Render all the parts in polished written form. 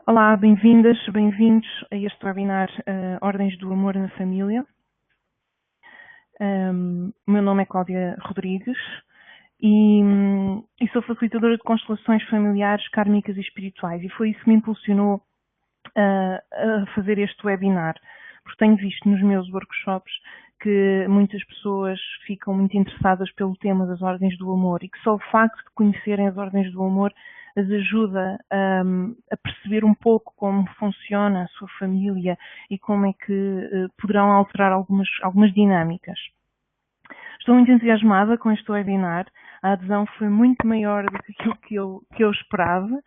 Olá, bem-vindas, bem-vindos a este webinar Ordens do Amor na Família. O meu nome é Cláudia Rodrigues e sou facilitadora de constelações familiares, kármicas e espirituais, e foi isso que me impulsionou a fazer este webinar, porque tenho visto nos meus workshops que muitas pessoas ficam muito interessadas pelo tema das ordens do amor e que só o facto de conhecerem as ordens do amor as ajuda a perceber um pouco como funciona a sua família e como é que poderão alterar algumas dinâmicas. Estou muito entusiasmada com este webinar. A adesão foi muito maior do que aquilo que eu esperava.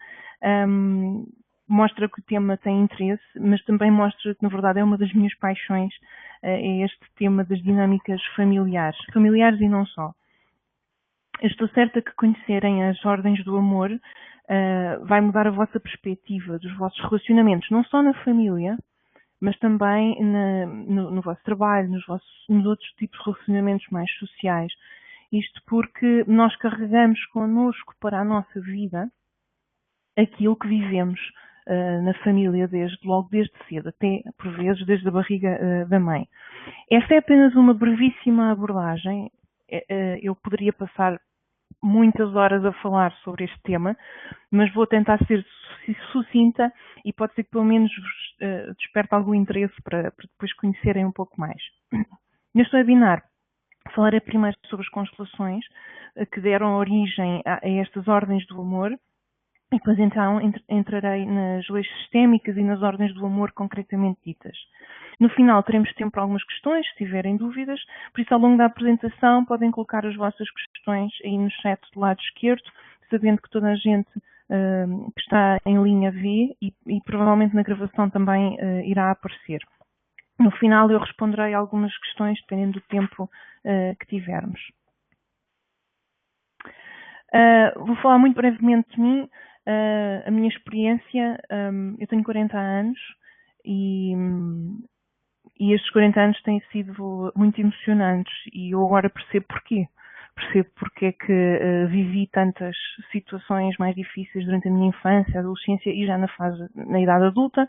Mostra que o tema tem interesse, mas também mostra que, na verdade, é uma das minhas paixões, é este tema das dinâmicas familiares e não só. Eu estou certa que conhecerem as ordens do amor vai mudar a vossa perspectiva dos vossos relacionamentos, não só na família, mas também no vosso trabalho, nos outros tipos de relacionamentos mais sociais. Isto porque nós carregamos connosco para a nossa vida aquilo que vivemos na família desde cedo, até por vezes desde a barriga da mãe. Esta é apenas uma brevíssima abordagem. Eu poderia passar muitas horas a falar sobre este tema, mas vou tentar ser sucinta e pode ser que pelo menos vos desperte algum interesse para depois conhecerem um pouco mais. Neste webinar falarei primeiro sobre as constelações que deram origem a estas ordens do amor e depois então entrarei nas leis sistémicas e nas ordens do amor concretamente ditas. No final teremos tempo para algumas questões, se tiverem dúvidas, por isso ao longo da apresentação podem colocar as vossas questões aí no chat do lado esquerdo, sabendo que toda a gente que está em linha vê e provavelmente na gravação também irá aparecer. No final eu responderei algumas questões, dependendo do tempo que tivermos. Vou falar muito brevemente de mim, a minha experiência. Eu tenho 40 anos e estes 40 anos têm sido muito emocionantes e eu agora percebo porquê. Percebo porque é que vivi tantas situações mais difíceis durante a minha infância, adolescência e já na idade adulta.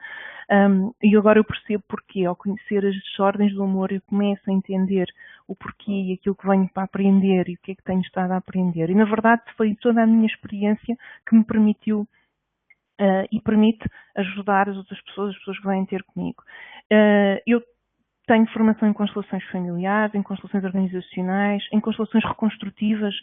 E agora eu percebo porquê. Ao conhecer as ordens do amor, eu começo a entender o porquê e aquilo que venho para aprender e o que é que tenho estado a aprender. E na verdade foi toda a minha experiência que me permitiu e permite ajudar as outras pessoas, as pessoas que vêm ter comigo. Eu tenho formação em constelações familiares, em constelações organizacionais, em constelações reconstrutivas.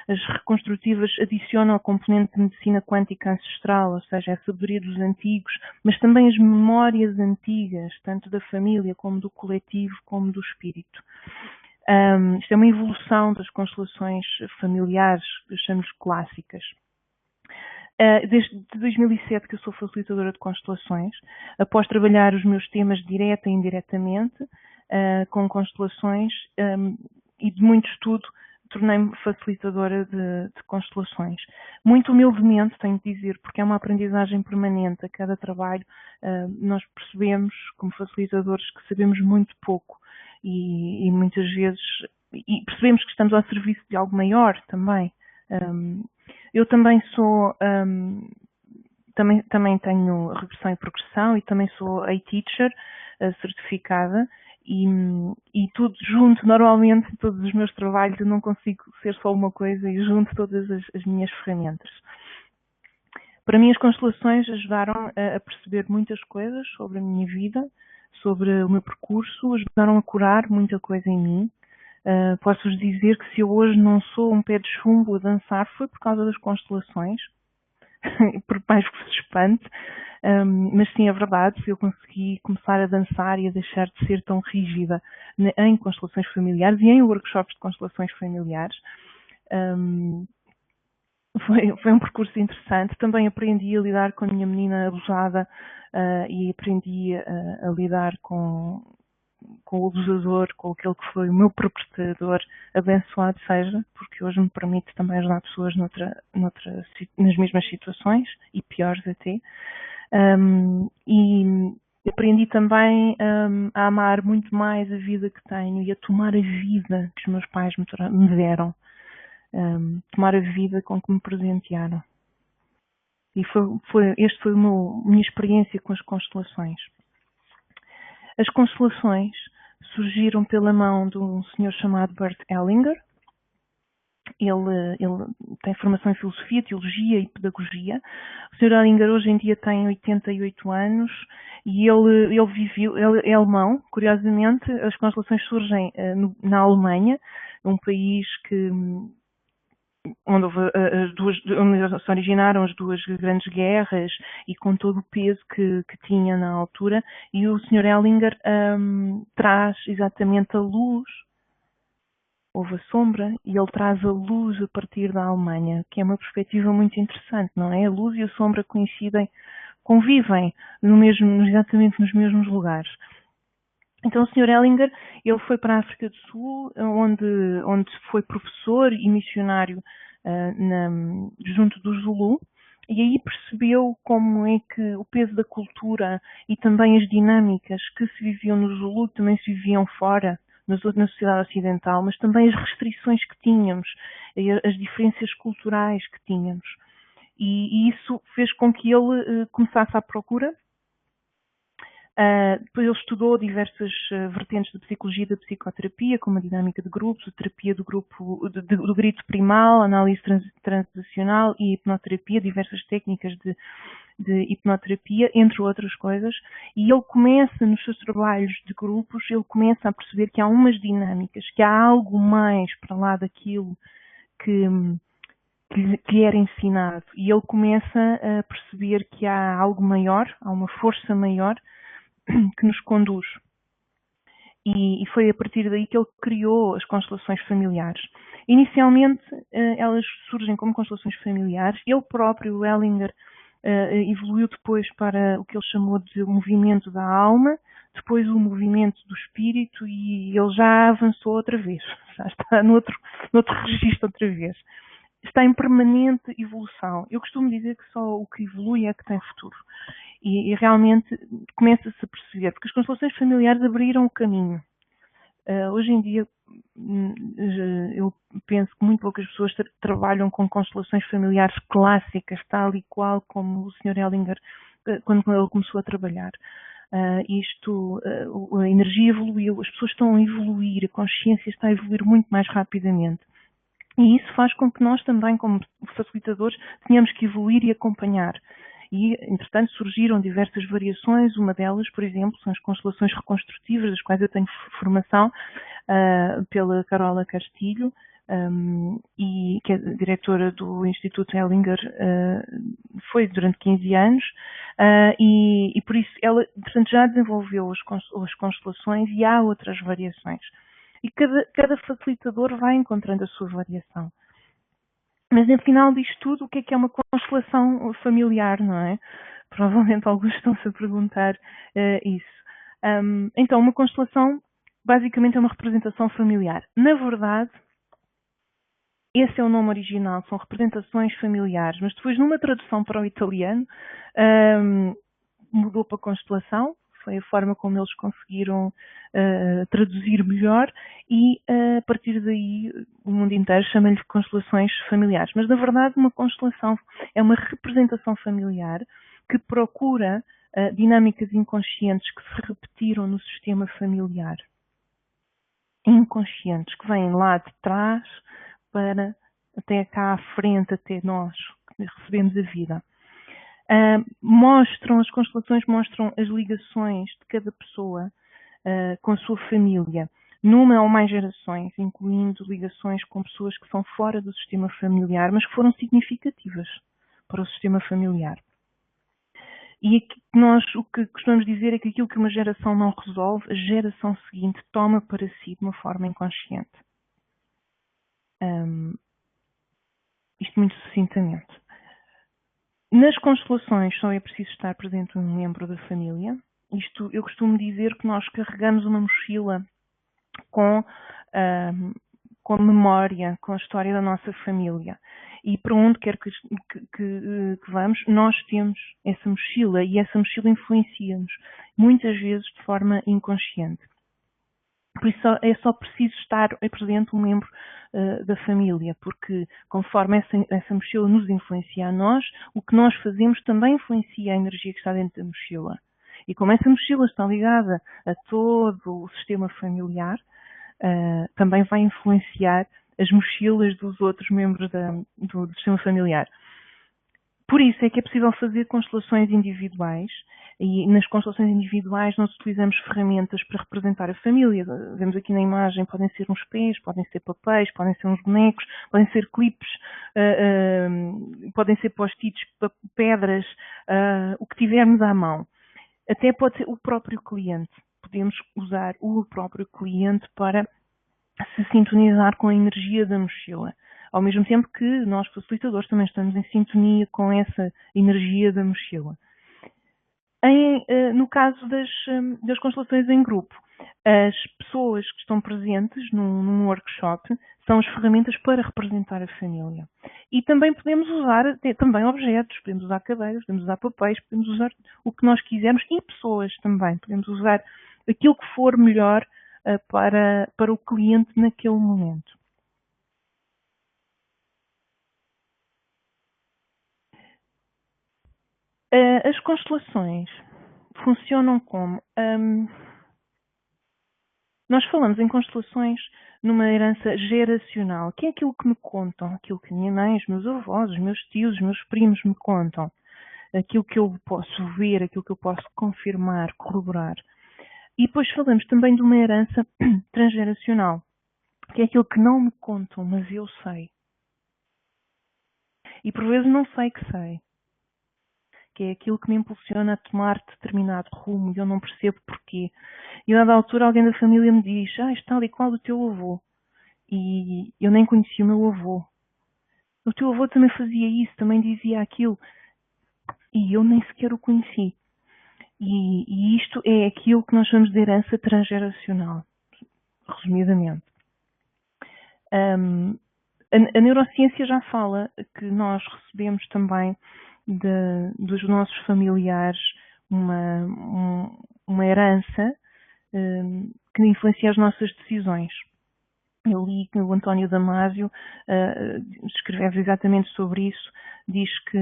As reconstrutivas adicionam a componente de medicina quântica ancestral, ou seja, a sabedoria dos antigos, mas também as memórias antigas, tanto da família como do coletivo, como do espírito. Isto é uma evolução das constelações familiares, chamamos clássicas. Desde 2007 que eu sou facilitadora de constelações, após trabalhar os meus temas direta e indiretamente com constelações e de muito estudo, tornei-me facilitadora de constelações. Muito humildemente, tenho de dizer, porque é uma aprendizagem permanente. A cada trabalho nós percebemos, como facilitadores, que sabemos muito pouco e muitas vezes e percebemos que estamos ao serviço de algo maior também. Eu também sou, também tenho regressão e progressão e também sou A-Teacher certificada e tudo junto, normalmente todos os meus trabalhos eu não consigo ser só uma coisa e junto todas as minhas ferramentas. Para mim as constelações ajudaram a perceber muitas coisas sobre a minha vida, sobre o meu percurso, ajudaram a curar muita coisa em mim. Posso-vos dizer que se eu hoje não sou um pé de chumbo a dançar foi por causa das constelações, por mais que se espante, mas sim, é verdade, se eu consegui começar a dançar e a deixar de ser tão rígida em constelações familiares e em workshops de constelações familiares, foi um percurso interessante. Também aprendi a lidar com a minha menina abusada e aprendi a lidar com o abusador, com aquele que foi o meu perpetrador, abençoado seja, porque hoje me permite também ajudar pessoas nas mesmas situações e piores até. E aprendi também a amar muito mais a vida que tenho e a tomar a vida que os meus pais me deram. Tomar a vida com que me presentearam. E este foi minha experiência com as constelações. As constelações surgiram pela mão de um senhor chamado Bert Hellinger. Ele tem formação em filosofia, teologia e pedagogia. O Sr. Hellinger hoje em dia tem 88 anos e ele é alemão. Curiosamente, as constelações surgem na Alemanha, um país onde se originaram as duas grandes guerras e com todo o peso que tinha na altura, e o Sr. Hellinger traz exatamente a luz. Houve a sombra e ele traz a luz a partir da Alemanha, que é uma perspectiva muito interessante, não é? A luz e a sombra convivem exatamente nos mesmos lugares. Então o Sr. Hellinger, ele foi para a África do Sul, onde foi professor e missionário junto do Zulu, e aí percebeu como é que o peso da cultura e também as dinâmicas que se viviam no Zulu também se viviam fora, na sociedade ocidental, mas também as restrições que tínhamos, as diferenças culturais que tínhamos. E isso fez com que ele começasse à procura. Depois ele estudou diversas vertentes da psicologia e da psicoterapia, como a dinâmica de grupos, a terapia do grito primal, a análise transacional e a hipnoterapia, diversas técnicas de hipnoterapia, entre outras coisas, e ele começa nos seus trabalhos de grupos, ele começa a perceber que há umas dinâmicas, que há algo mais para lá daquilo que lhe era ensinado, e ele começa a perceber que há algo maior, há uma força maior que nos conduz. E foi a partir daí que ele criou as constelações familiares. Inicialmente, elas surgem como constelações familiares. Ele próprio, o Hellinger, evoluiu depois para o que ele chamou de movimento da alma, depois o movimento do espírito, e ele já avançou outra vez, já está noutro registro outra vez. Está em permanente evolução. Eu costumo dizer que só o que evolui é que tem futuro. E realmente começa-se a perceber, porque as constelações familiares abriram o caminho. Hoje em dia, eu penso que muito poucas pessoas trabalham com constelações familiares clássicas, tal e qual como o Sr. Hellinger, quando ele começou a trabalhar. A energia evoluiu, as pessoas estão a evoluir, a consciência está a evoluir muito mais rapidamente. E isso faz com que nós também, como facilitadores, tenhamos que evoluir e acompanhar. E, entretanto, surgiram diversas variações. Uma delas, por exemplo, são as constelações reconstrutivas, das quais eu tenho formação, pela Carola Castilho, e que é diretora do Instituto Hellinger, foi durante 15 anos, e por isso ela, portanto, já desenvolveu as constelações e há outras variações. E cada facilitador vai encontrando a sua variação. Mas no final disto tudo, o que é uma constelação familiar, não é? Provavelmente alguns estão-se a perguntar isso. Então, uma constelação basicamente é uma representação familiar. Na verdade, esse é o nome original, são representações familiares, mas depois numa tradução para o italiano mudou para constelação, foi a forma como eles conseguiram traduzir melhor, e a partir daí o mundo inteiro chama-lhe de constelações familiares. Mas na verdade uma constelação é uma representação familiar que procura dinâmicas inconscientes que se repetiram no sistema familiar. Inconscientes, que vêm lá de trás para até cá à frente, até nós que recebemos a vida. As constelações mostram as ligações de cada pessoa com a sua família, numa ou mais gerações, incluindo ligações com pessoas que são fora do sistema familiar, mas que foram significativas para o sistema familiar. E aqui o que costumamos dizer é que aquilo que uma geração não resolve, a geração seguinte toma para si de uma forma inconsciente. Isto muito sucintamente. Nas constelações só é preciso estar presente um membro da família. Isto, eu costumo dizer que nós carregamos uma mochila com memória, com a história da nossa família. E para onde quer que vamos, nós temos essa mochila, e essa mochila influencia-nos, muitas vezes de forma inconsciente. Por isso é só preciso estar presente um membro da família, porque conforme essa mochila nos influencia a nós, o que nós fazemos também influencia a energia que está dentro da mochila. E como essa mochila está ligada a todo o sistema familiar, também vai influenciar as mochilas dos outros membros do sistema familiar. Por isso é que é possível fazer constelações individuais, e nas constelações individuais nós utilizamos ferramentas para representar a família. Vemos aqui na imagem, podem ser uns pés, podem ser papéis, podem ser uns bonecos, podem ser clipes, podem ser post-its, pedras, o que tivermos à mão. Até pode ser o próprio cliente. Podemos usar o próprio cliente para se sintonizar com a energia da mochila. Ao mesmo tempo que nós, facilitadores, também estamos em sintonia com essa energia da mochila. No caso das constelações em grupo, as pessoas que estão presentes num workshop são as ferramentas para representar a família. E também podemos usar também objetos, podemos usar cadeiras, podemos usar papéis, podemos usar o que nós quisermos e pessoas também. Podemos usar aquilo que for melhor para o cliente naquele momento. As constelações funcionam como... nós falamos em constelações numa herança geracional, que é aquilo que me contam, aquilo que a minha mãe, os meus avós, os meus tios, os meus primos me contam, aquilo que eu posso ver, aquilo que eu posso confirmar, corroborar. E depois falamos também de uma herança transgeracional, que é aquilo que não me contam, mas eu sei. E por vezes não sei que sei. Que é aquilo que me impulsiona a tomar determinado rumo e eu não percebo porquê. E a dada altura alguém da família me diz, está tal e qual do teu avô. E eu nem conhecia o meu avô. O teu avô também fazia isso, também dizia aquilo. E eu nem sequer o conheci. E isto é aquilo que nós chamamos de herança transgeracional, resumidamente. A neurociência já fala que nós recebemos também dos nossos familiares uma herança que influencia as nossas decisões. Eu li que o António Damasio escreve exatamente sobre isso, diz que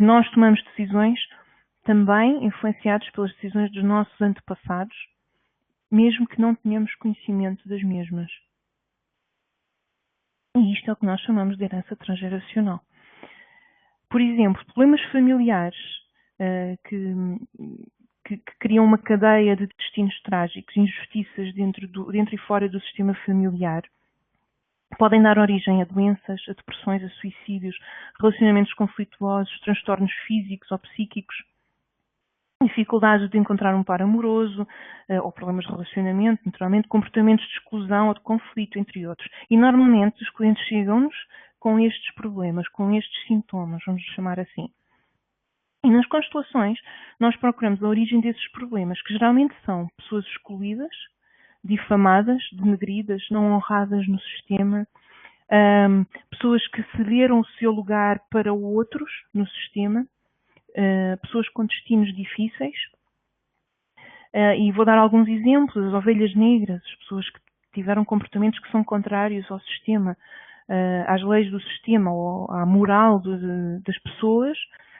nós tomamos decisões também influenciados pelas decisões dos nossos antepassados, mesmo que não tenhamos conhecimento das mesmas. E isto é o que nós chamamos de herança transgeracional. Por exemplo, problemas familiares que criam uma cadeia de destinos trágicos, injustiças dentro e fora do sistema familiar, podem dar origem a doenças, a depressões, a suicídios, relacionamentos conflituosos, transtornos físicos ou psíquicos, dificuldades de encontrar um par amoroso, ou problemas de relacionamento, naturalmente, comportamentos de exclusão ou de conflito, entre outros. E normalmente os clientes chegam-nos com estes problemas, com estes sintomas, vamos chamar assim. E nas constelações, nós procuramos a origem desses problemas, que geralmente são pessoas excluídas, difamadas, denegridas, não honradas no sistema, pessoas que cederam o seu lugar para outros no sistema, pessoas com destinos difíceis. E vou dar alguns exemplos: as ovelhas negras, as pessoas que tiveram comportamentos que são contrários ao sistema, às leis do sistema ou à moral das pessoas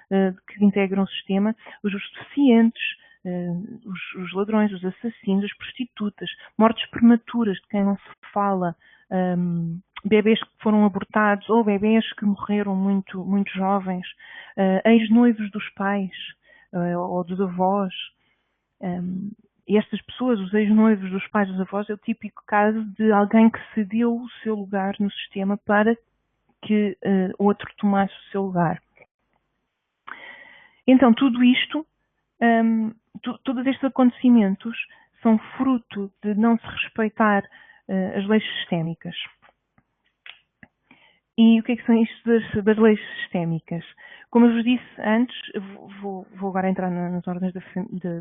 que integram o sistema, os deficientes, os ladrões, os assassinos, as prostitutas, mortes prematuras de quem não se fala, bebês que foram abortados ou bebês que morreram muito, muito jovens, ex-noivos dos pais ou dos avós. E estas pessoas, os ex-noivos dos pais dos avós, é o típico caso de alguém que cedeu o seu lugar no sistema para que outro tomasse o seu lugar. Então, tudo isto, todos estes acontecimentos são fruto de não se respeitar as leis sistémicas. E o que é que são isto das leis sistémicas? Como eu vos disse antes, vou agora entrar nas ordens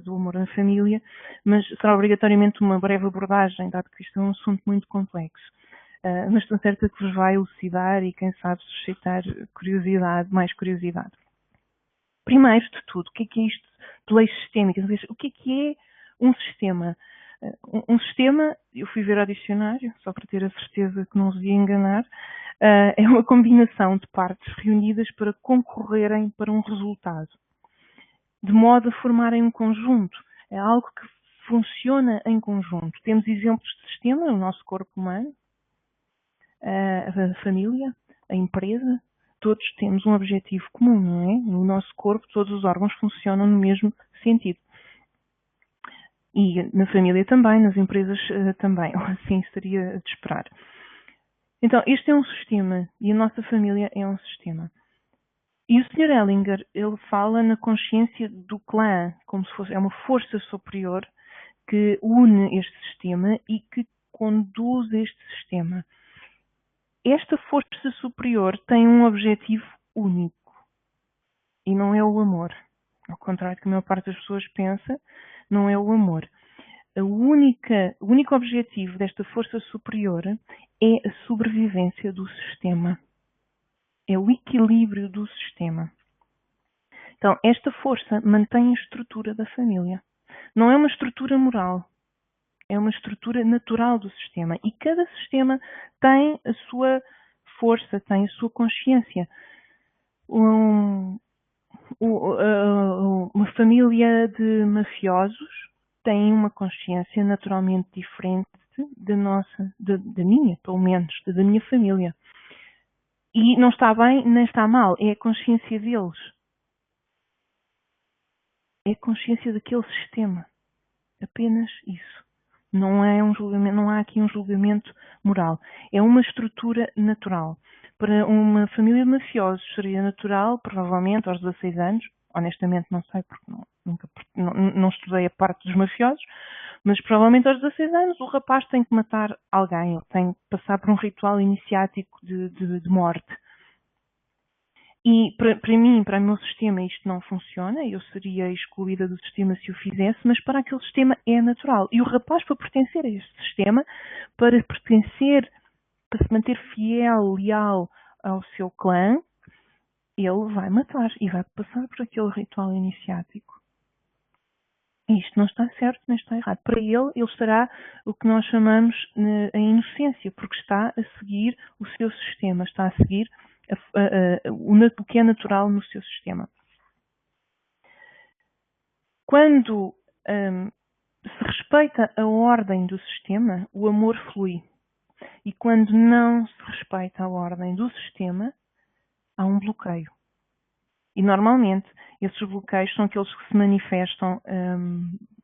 do amor na família, mas será obrigatoriamente uma breve abordagem, dado que isto é um assunto muito complexo. Mas estou certa que vos vai elucidar e, quem sabe, suscitar curiosidade, mais curiosidade. Primeiro de tudo, o que é isto de leis sistémicas? O que é um sistema? Um sistema, eu fui ver ao dicionário, só para ter a certeza que não os ia enganar, é uma combinação de partes reunidas para concorrerem para um resultado, de modo a formarem um conjunto. É algo que funciona em conjunto. Temos exemplos de sistema no nosso corpo humano, a família, a empresa, todos temos um objetivo comum, não é? No nosso corpo, todos os órgãos funcionam no mesmo sentido. E na família também, nas empresas também, ou assim seria de esperar. Então, este é um sistema e a nossa família é um sistema. E o Sr. Ellinger, ele fala na consciência do clã, como se fosse uma força superior que une este sistema e que conduz este sistema. Esta força superior tem um objetivo único e não é o amor. Ao contrário do que a maior parte das pessoas pensa, não é o amor. O único objetivo desta força superior é a sobrevivência do sistema. É o equilíbrio do sistema. Então, esta força mantém a estrutura da família. Não é uma estrutura moral, é uma estrutura natural do sistema. E cada sistema tem a sua força, tem a sua consciência. Uma família de mafiosos tem uma consciência naturalmente diferente da minha, pelo menos, da minha família. E não está bem, nem está mal, é a consciência deles. É a consciência daquele sistema. Apenas isso. Não é um julgamento, não há aqui um julgamento moral. É uma estrutura natural. Para uma família de mafiosos seria natural, provavelmente, aos 16 anos, honestamente não sei, porque não estudei a parte dos mafiosos, mas provavelmente aos 16 anos o rapaz tem que matar alguém, ele tem que passar por um ritual iniciático de morte. E para mim, para o meu sistema, isto não funciona, eu seria excluída do sistema se o fizesse, mas para aquele sistema é natural. E o rapaz, para pertencer a este sistema, para se manter fiel, leal ao seu clã, ele vai matar e vai passar por aquele ritual iniciático. E isto não está certo, nem está errado. Para ele estará o que nós chamamos a inocência, porque está a seguir o seu sistema, está a seguir o que é natural no seu sistema. Quando se respeita a ordem do sistema, o amor flui. E quando não se respeita a ordem do sistema, há um bloqueio. E normalmente esses bloqueios são aqueles que se manifestam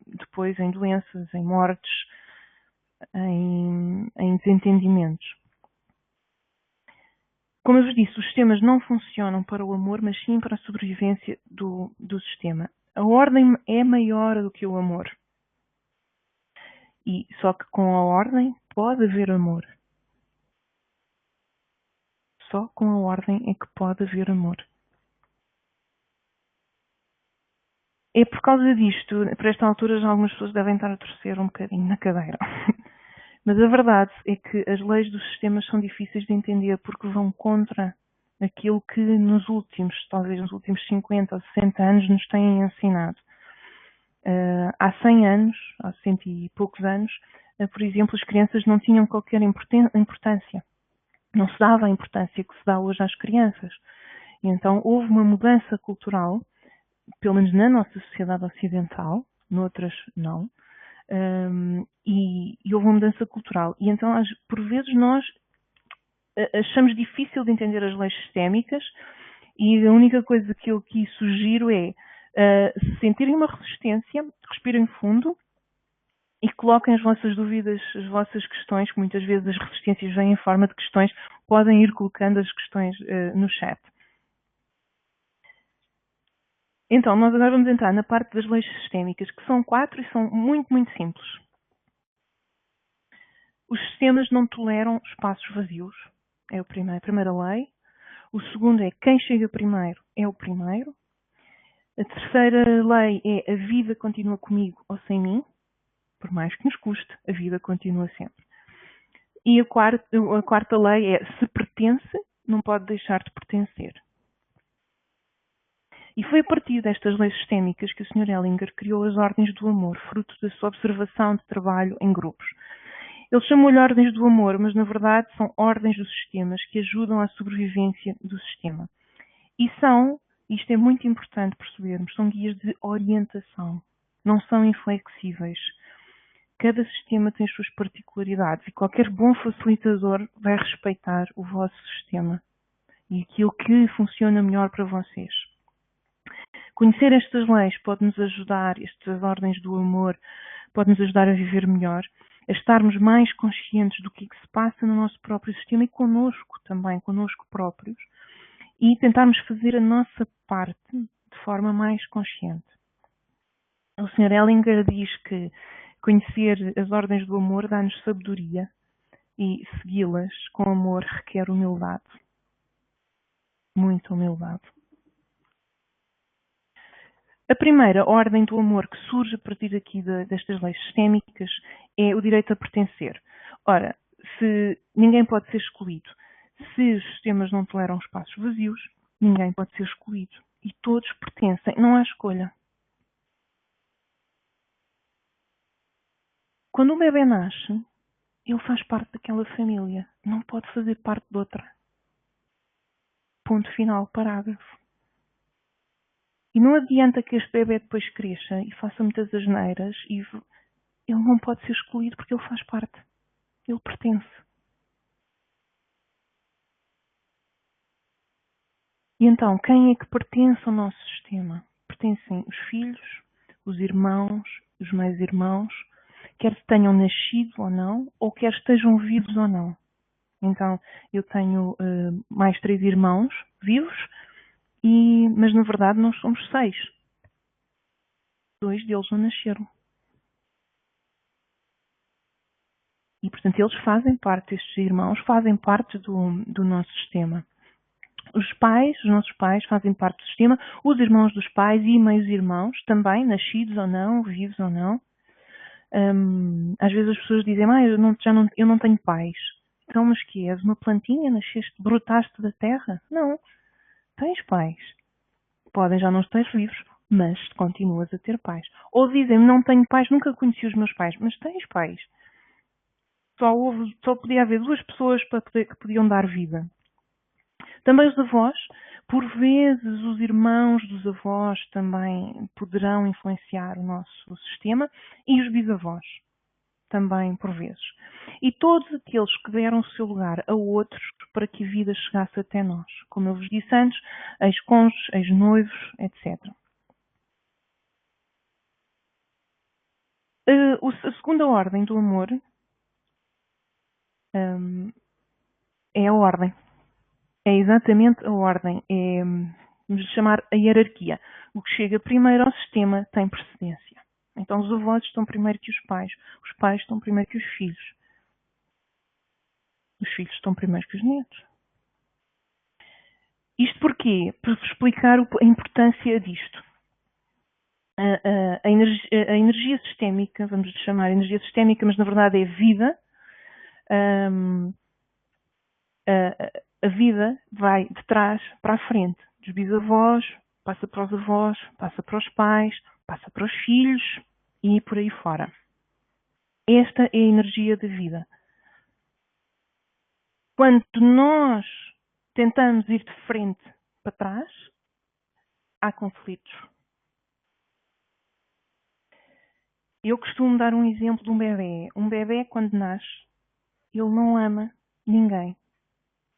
depois em doenças, em mortes, em desentendimentos. Como eu vos disse, os sistemas não funcionam para o amor, mas sim para a sobrevivência do sistema. A ordem é maior do que o amor. E só que com a ordem pode haver amor. Só com a ordem é que pode haver amor. É por causa disto, para esta altura já algumas pessoas devem estar a torcer um bocadinho na cadeira. Mas a verdade é que as leis dos sistemas são difíceis de entender porque vão contra aquilo que talvez nos últimos 50 ou 60 anos nos têm ensinado. Há 100 anos, há 100 e poucos anos, por exemplo, as crianças não tinham qualquer importância. Não se dava a importância que se dá hoje às crianças. E então houve uma mudança cultural, pelo menos na nossa sociedade ocidental, noutras não, e houve uma mudança cultural. E então, por vezes, nós achamos difícil de entender as leis sistémicas e a única coisa que eu aqui sugiro é se sentirem uma resistência, respirem fundo e coloquem as vossas dúvidas, as vossas questões, que muitas vezes as resistências vêm em forma de questões, podem ir colocando as questões no chat. Então, nós agora vamos entrar na parte das leis sistémicas, que são 4 e são muito, muito simples. Os sistemas não toleram espaços vazios, é a primeira lei. O segundo é quem chega primeiro é o primeiro. A terceira lei é a vida continua comigo ou sem mim, por mais que nos custe, a vida continua sempre. E a quarta lei é se pertence, não pode deixar de pertencer. E foi a partir destas leis sistémicas que o Sr. Ellinger criou as ordens do amor, fruto da sua observação de trabalho em grupos. Ele chamou-lhe ordens do amor, mas na verdade são ordens dos sistemas que ajudam à sobrevivência do sistema. E isto é muito importante percebermos, são guias de orientação, não são inflexíveis. Cada sistema tem as suas particularidades e qualquer bom facilitador vai respeitar o vosso sistema e aquilo que funciona melhor para vocês. Conhecer estas leis pode-nos ajudar, estas ordens do amor, pode-nos ajudar a viver melhor, a estarmos mais conscientes do que se passa no nosso próprio sistema e connosco também, connosco próprios, e tentarmos fazer a nossa parte de forma mais consciente. O Sr. Ellinger diz que conhecer as ordens do amor dá-nos sabedoria e segui-las com amor requer humildade. Muita humildade. A primeira ordem do amor que surge a partir daqui destas leis sistémicas é o direito a pertencer. Ora, se ninguém pode ser excluído, se os sistemas não toleram espaços vazios, ninguém pode ser excluído. E todos pertencem, não há escolha. Quando um bebê nasce, ele faz parte daquela família, não pode fazer parte de outra. Ponto final, parágrafo. E não adianta que este bebê depois cresça e faça muitas asneiras e ele não pode ser excluído porque ele faz parte. Ele pertence. E então, quem é que pertence ao nosso sistema? Pertencem os filhos, os irmãos, os meios-irmãos, quer tenham nascido ou não, ou quer estejam vivos ou não. Então, eu tenho mais 3 irmãos vivos, mas na verdade nós somos 6. 2 deles não nasceram. E, portanto, eles fazem parte, estes irmãos, fazem parte do nosso sistema. Os nossos pais, fazem parte do sistema, os irmãos dos pais e meios-irmãos, também, nascidos ou não, vivos ou não. Às vezes as pessoas dizem, eu não tenho pais. Então, mas que és uma plantinha? Nasceste, brotaste da terra? Não. Tens pais. Podem já não estar vivos, mas continuas a ter pais. Ou dizem, não tenho pais, nunca conheci os meus pais, mas tens pais. Só podia haver 2 pessoas que podiam dar vida. Também os avós, por vezes os irmãos dos avós também poderão influenciar o nosso sistema e os bisavós também por vezes. E todos aqueles que deram o seu lugar a outros para que a vida chegasse até nós. Como eu vos disse antes, ex-cônjuges, ex-noivos, etc. A segunda ordem do amor é a ordem. É exatamente a ordem. Vamos chamar a hierarquia. O que chega primeiro ao sistema tem precedência. Então os avós estão primeiro que os pais estão primeiro que os filhos estão primeiro que os netos. Isto porquê? Para vos explicar a importância disto. A energia sistémica, vamos chamar energia sistémica, mas na verdade é vida. A vida vai de trás para a frente, dos bisavós, passa para os avós, passa para os pais, passa para os filhos e por aí fora. Esta é a energia da vida. Quando nós tentamos ir de frente para trás, há conflitos. Eu costumo dar um exemplo de um bebê. Um bebê, quando nasce, ele não ama ninguém.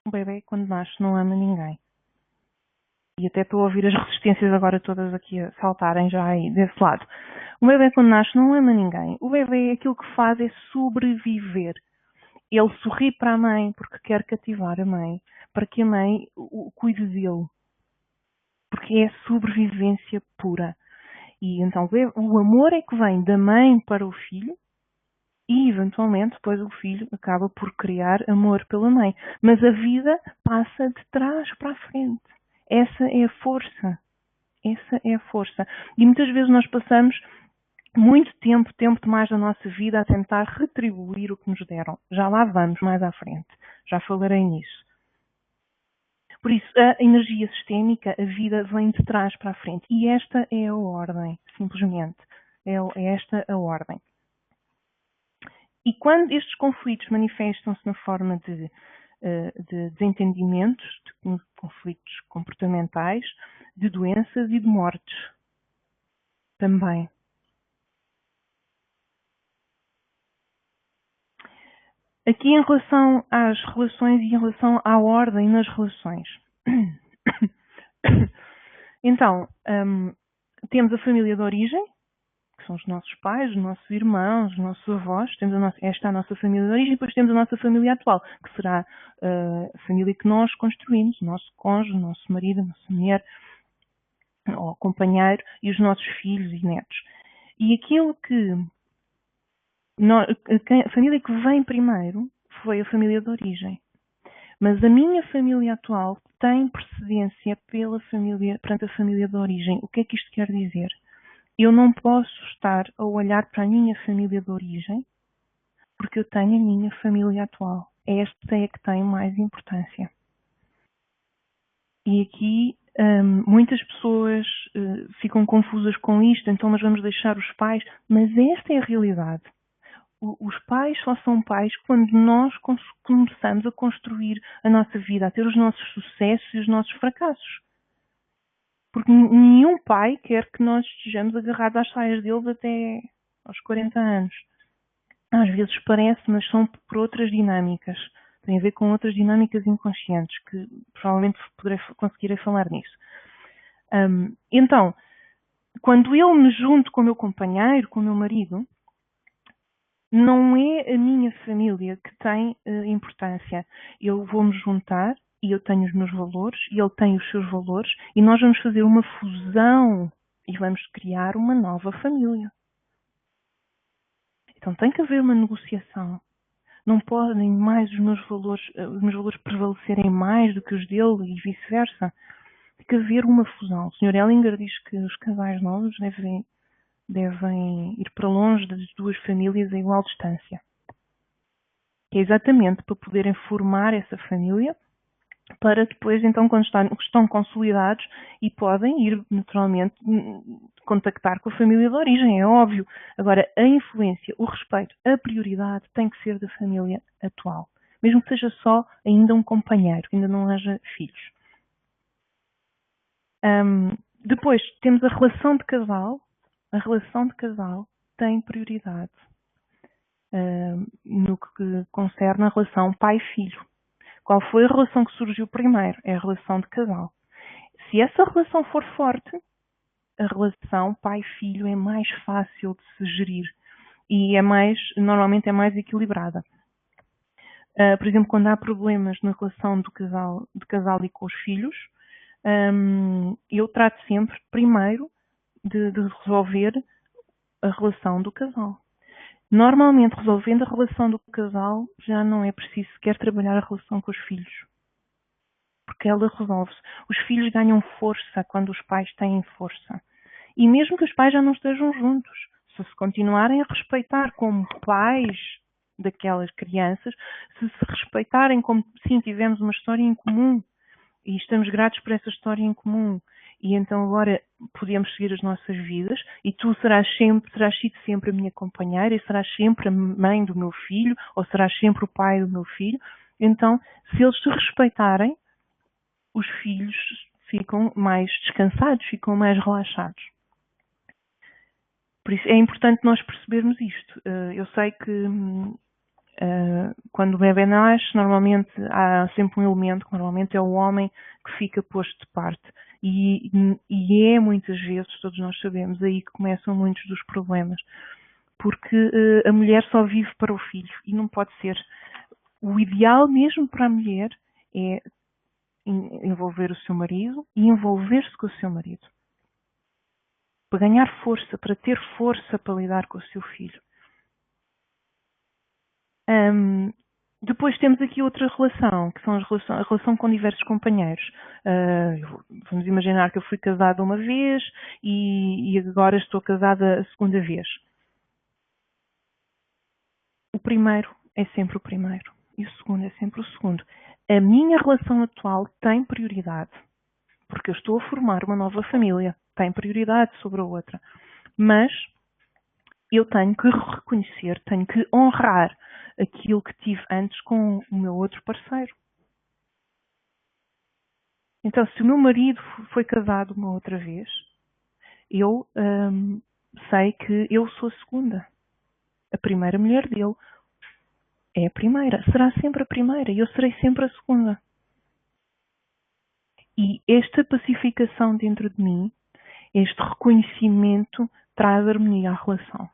Um bebê, quando nasce, não ama ninguém. E até estou a ouvir as resistências agora todas aqui a saltarem já aí desse lado. O bebê, quando nasce, não ama ninguém. O bebê, aquilo que faz é sobreviver. Ele sorri para a mãe porque quer cativar a mãe, para que a mãe o cuide dele. Porque é sobrevivência pura. E então o amor é que vem da mãe para o filho e, eventualmente, depois o filho acaba por criar amor pela mãe. Mas a vida passa de trás para a frente. Essa é a força. Essa é a força. E muitas vezes nós passamos muito tempo demais da nossa vida a tentar retribuir o que nos deram. Já lá vamos mais à frente. Já falarei nisso. Por isso, a energia sistémica, a vida vem de trás para a frente. E esta é a ordem, simplesmente. É esta a ordem. E quando estes conflitos manifestam-se na forma de desentendimentos, de conflitos comportamentais, de doenças e de mortes também. Aqui em relação às relações e em relação à ordem nas relações. Então, temos a família de origem, que são os nossos pais, os nossos irmãos, os nossos avós. Esta é a nossa família de origem, e depois temos a nossa família atual, que será a família que nós construímos, o nosso cônjuge, o nosso marido, a nossa mulher, ou companheiro, e os nossos filhos e netos. E aquilo que a família que vem primeiro foi a família de origem. Mas a minha família atual tem precedência perante a família de origem. O que é que isto quer dizer? Eu não posso estar a olhar para a minha família de origem porque eu tenho a minha família atual. Esta é que tem mais importância. E aqui muitas pessoas ficam confusas com isto, então nós vamos deixar os pais, mas esta é a realidade. Os pais só são pais quando nós começamos a construir a nossa vida, a ter os nossos sucessos e os nossos fracassos. Porque nenhum pai quer que nós estejamos agarrados às saias deles até aos 40 anos. Às vezes parece, mas são por outras dinâmicas. Tem a ver com outras dinâmicas inconscientes, que provavelmente conseguirei falar nisso. Então, quando eu me junto com o meu companheiro, com o meu marido, não é a minha família que tem importância. Eu vou-me juntar e eu tenho os meus valores e ele tem os seus valores e nós vamos fazer uma fusão e vamos criar uma nova família. Então tem que haver uma negociação. Não podem mais os meus valores prevalecerem mais do que os dele e vice-versa. Tem que haver uma fusão. O Sr. Ellinger diz que os casais novos devem ir para longe das duas famílias a igual distância. Que é exatamente para poderem formar essa família, para depois, então, quando estão consolidados e podem ir, naturalmente, contactar com a família de origem, é óbvio. Agora, a influência, o respeito, a prioridade tem que ser da família atual. Mesmo que seja só ainda um companheiro, que ainda não haja filhos. Depois, temos a relação de casal. A relação de casal tem prioridade no que concerne a relação pai-filho. Qual foi a relação que surgiu primeiro? É a relação de casal. Se essa relação for forte, a relação pai-filho é mais fácil de se gerir e normalmente é mais equilibrada. Por exemplo, quando há problemas na relação de casal e com os filhos, eu trato sempre primeiro de resolver a relação do casal. Normalmente, resolvendo a relação do casal, já não é preciso sequer trabalhar a relação com os filhos. Porque ela resolve-se. Os filhos ganham força quando os pais têm força. E mesmo que os pais já não estejam juntos, se continuarem a respeitar como pais daquelas crianças, se respeitarem como, sim, tivemos uma história em comum e estamos gratos por essa história em comum, e então agora podemos seguir as nossas vidas e tu terás sido sempre a minha companheira e serás sempre a mãe do meu filho ou serás sempre o pai do meu filho. Então, se eles se respeitarem, os filhos ficam mais descansados, ficam mais relaxados. Por isso é importante nós percebermos isto. Eu sei que quando o bebê nasce, normalmente há sempre um elemento, que normalmente é o homem, que fica posto de parte. E é muitas vezes, todos nós sabemos, aí que começam muitos dos problemas. Porque a mulher só vive para o filho e não pode ser. O ideal mesmo para a mulher é envolver o seu marido e envolver-se com o seu marido. Para ganhar força, para ter força para lidar com o seu filho. Depois temos aqui outra relação, que são a relação com diversos companheiros. Vamos imaginar que eu fui casada uma vez e agora estou casada a segunda vez. O primeiro é sempre o primeiro e o segundo é sempre o segundo. A minha relação atual tem prioridade, porque eu estou a formar uma nova família, tem prioridade sobre a outra. Mas eu tenho que reconhecer, tenho que honrar aquilo que tive antes com o meu outro parceiro. Então, se o meu marido foi casado uma outra vez, eu sei que eu sou a segunda. A primeira mulher dele é a primeira, será sempre a primeira e eu serei sempre a segunda. E esta pacificação dentro de mim, este reconhecimento, traz harmonia à relação.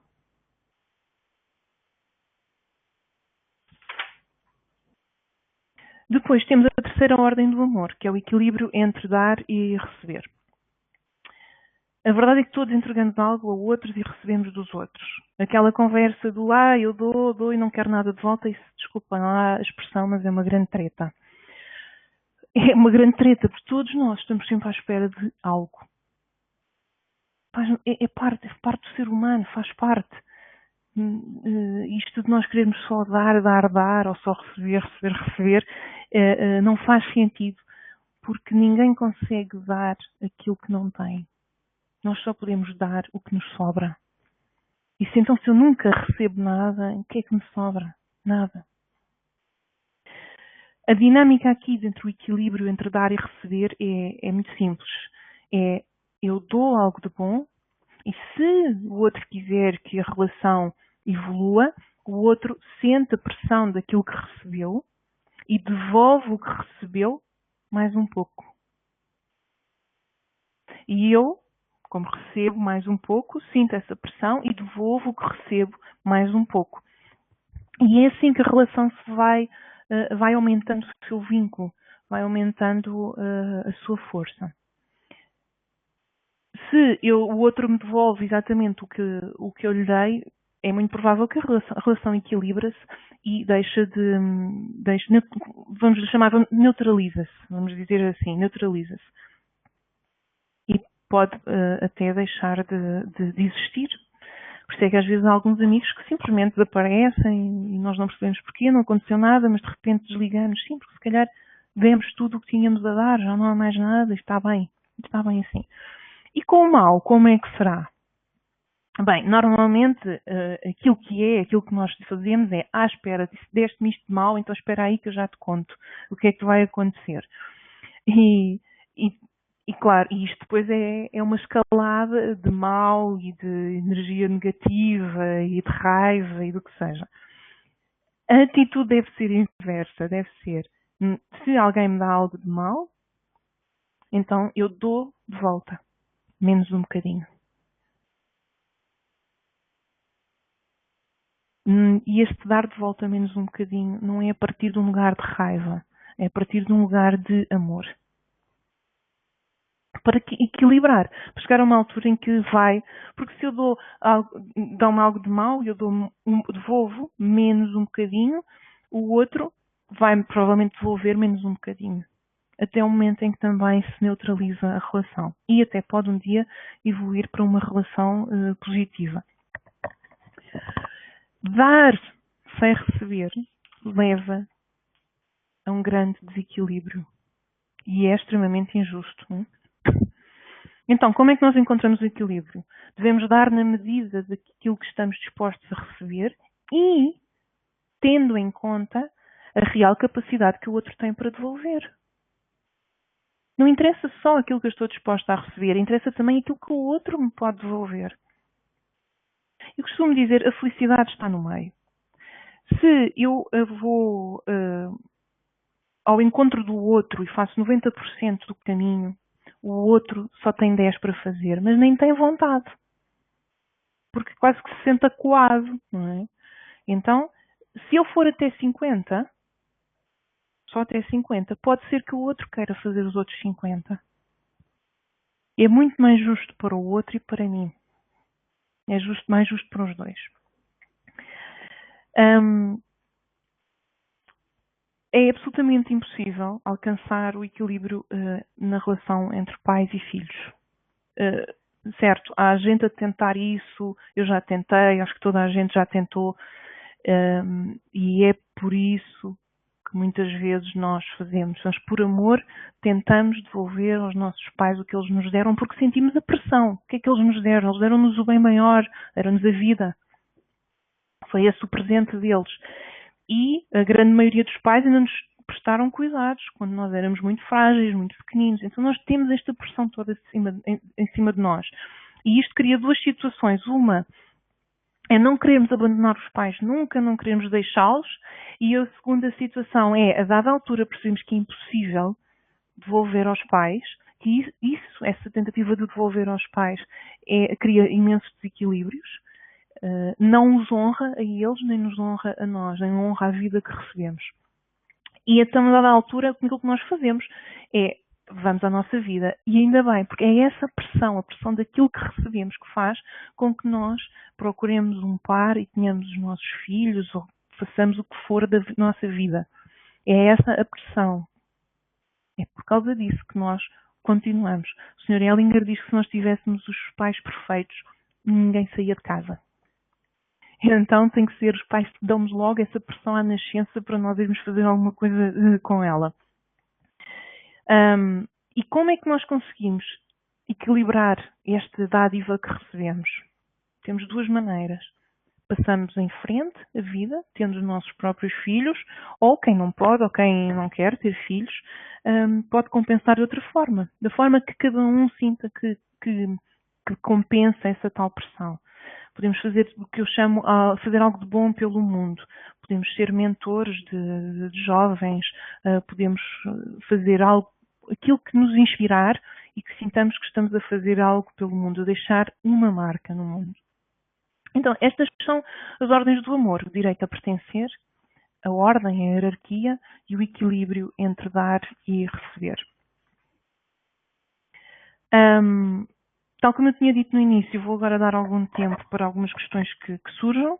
Depois temos a terceira ordem do amor, que é o equilíbrio entre dar e receber. A verdade é que todos entregamos algo a outros e recebemos dos outros. Aquela conversa do eu dou e não quero nada de volta, isso, desculpa lá a expressão, mas é uma grande treta. É uma grande treta, porque todos nós estamos sempre à espera de algo. É parte do ser humano, faz parte. Isto de nós querermos só dar, ou só receber, não faz sentido, porque ninguém consegue dar aquilo que não tem. Nós só podemos dar o que nos sobra. E se então se eu nunca recebo nada, o que é que me sobra? Nada. A dinâmica aqui entre o equilíbrio entre dar e receber é muito simples. Eu dou algo de bom e se o outro quiser que a relação evolua, o outro sente a pressão daquilo que recebeu e devolve o que recebeu mais um pouco. E eu, como recebo mais um pouco, sinto essa pressão e devolvo o que recebo mais um pouco. E é assim que a relação se vai aumentando o seu vínculo, vai aumentando a sua força. Se o outro me devolve exatamente o que eu lhe dei, é muito provável que a relação equilibra-se e vamos chamar, neutraliza-se, vamos dizer assim, neutraliza-se. E pode até deixar de existir. Por isso é que às vezes há alguns amigos que simplesmente desaparecem e nós não percebemos porquê, não aconteceu nada, mas de repente desligamos. Sim, porque se calhar demos tudo o que tínhamos a dar, já não há mais nada, está bem assim. E com o mal, como é que será? Bem, normalmente aquilo que nós fazemos é, espera, deste-me isto de mal, então espera aí que eu já te conto o que é que vai acontecer. E claro, isto depois é uma escalada de mal e de energia negativa e de raiva e do que seja. A atitude deve ser inversa, deve ser, se alguém me dá algo de mal, então eu dou de volta, menos um bocadinho. E este dar de volta menos um bocadinho não é a partir de um lugar de raiva, é a partir de um lugar de amor. Para equilibrar, para chegar a uma altura em que porque se eu dou-me algo de mau e eu devolvo menos um bocadinho, o outro vai provavelmente devolver menos um bocadinho. Até o momento em que também se neutraliza a relação. E até pode um dia evoluir para uma relação positiva. Dar sem receber leva a um grande desequilíbrio. E é extremamente injusto. Não é? Então, como é que nós encontramos o equilíbrio? Devemos dar na medida daquilo que estamos dispostos a receber e tendo em conta a real capacidade que o outro tem para devolver. Não interessa só aquilo que eu estou disposta a receber, interessa também aquilo que o outro me pode devolver. Eu costumo dizer, a felicidade está no meio. Se eu vou ao encontro do outro e faço 90% do caminho, o outro só tem 10% para fazer, mas nem tem vontade. Porque quase que se sente acuado, não é? Então, se eu for até 50, só até 50, pode ser que o outro queira fazer os outros 50. É muito mais justo para o outro e para mim. É mais justo para os dois. É absolutamente impossível alcançar o equilíbrio na relação entre pais e filhos. Certo, há gente a tentar isso, eu já tentei, acho que toda a gente já tentou, e é por isso que muitas vezes nós fazemos. Nós, por amor, tentamos devolver aos nossos pais o que eles nos deram porque sentimos a pressão. O que é que eles nos deram? Eles deram-nos o bem maior, deram-nos a vida. Foi esse o presente deles. E a grande maioria dos pais ainda nos prestaram cuidados quando nós éramos muito frágeis, muito pequeninos. Então nós temos esta pressão toda em cima de nós. E isto cria duas situações. Uma é não querermos abandonar os pais nunca, não queremos deixá-los. E a segunda situação é, a dada altura, percebemos que é impossível devolver aos pais, que essa tentativa de devolver aos pais cria imensos desequilíbrios. Não os honra a eles, nem nos honra a nós, nem honra a vida que recebemos. E então, a dada altura, aquilo que nós fazemos é, vamos à nossa vida. E ainda bem, porque é essa pressão, a pressão daquilo que recebemos, que faz com que nós procuremos um par e tenhamos os nossos filhos, ou façamos o que for da nossa vida. É essa a pressão. É por causa disso que nós continuamos. O Sr. Ellinger diz que se nós tivéssemos os pais perfeitos, ninguém saía de casa. Então tem que ser os pais que dão-nos logo essa pressão à nascença para nós irmos fazer alguma coisa com ela. E como é que nós conseguimos equilibrar esta dádiva que recebemos? Temos duas maneiras. Passamos em frente a vida, tendo os nossos próprios filhos, ou quem não pode, ou quem não quer ter filhos, pode compensar de outra forma. Da forma que cada um sinta que compensa essa tal pressão. Podemos fazer o que eu chamo fazer algo de bom pelo mundo. Podemos ser mentores de jovens, podemos fazer aquilo que nos inspirar e que sintamos que estamos a fazer algo pelo mundo, a deixar uma marca no mundo. Então, estas são as ordens do amor: o direito a pertencer, a ordem, a hierarquia e o equilíbrio entre dar e receber. Tal como eu tinha dito no início, vou agora dar algum tempo para algumas questões que surjam.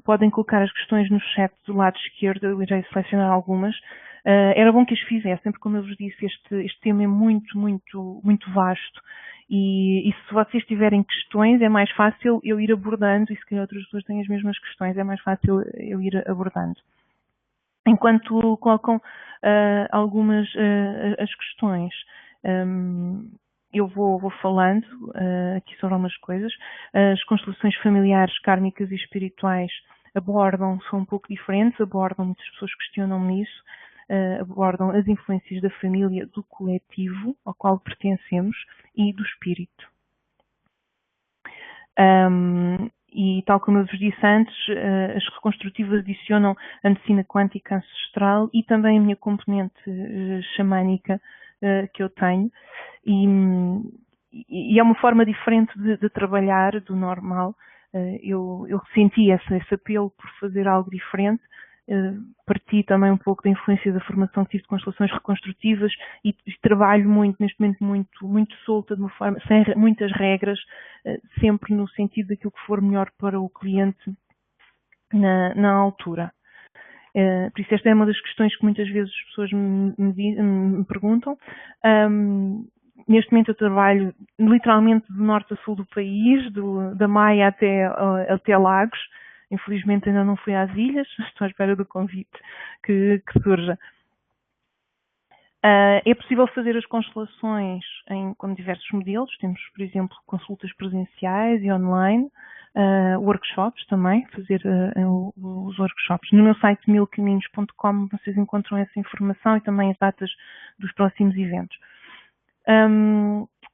Podem colocar as questões no chat do lado esquerdo, eu irei selecionar algumas. Era bom que as fizessem, porque, como eu vos disse, este tema é muito, muito, muito vasto. E se vocês tiverem questões, é mais fácil eu ir abordando, e se calhar outras pessoas têm as mesmas questões, é mais fácil eu ir abordando. Enquanto colocam algumas as questões, eu vou falando aqui sobre algumas coisas. As constelações familiares, kármicas e espirituais são um pouco diferentes, muitas pessoas questionam-me isso, abordam as influências da família, do coletivo ao qual pertencemos e do espírito. E tal como eu vos disse antes, as reconstrutivas adicionam a medicina quântica ancestral e também a minha componente xamânica que eu tenho. E é uma forma diferente de trabalhar do normal. Eu senti esse apelo por fazer algo diferente. Parti também um pouco da influência da formação que tive de constelações reconstrutivas e trabalho neste momento muito solta, de uma forma, sem muitas regras, sempre no sentido daquilo que for melhor para o cliente na altura. Por isso esta é uma das questões que muitas vezes as pessoas me perguntam. Neste momento eu trabalho literalmente do norte a sul do país, da Maia até Lagos. Infelizmente ainda não fui às ilhas, estou à espera do convite que surja. É possível fazer as constelações com diversos modelos. Temos, por exemplo, consultas presenciais e online, workshops também, fazer os workshops. No meu site milcaminhos.com vocês encontram essa informação e também as datas dos próximos eventos.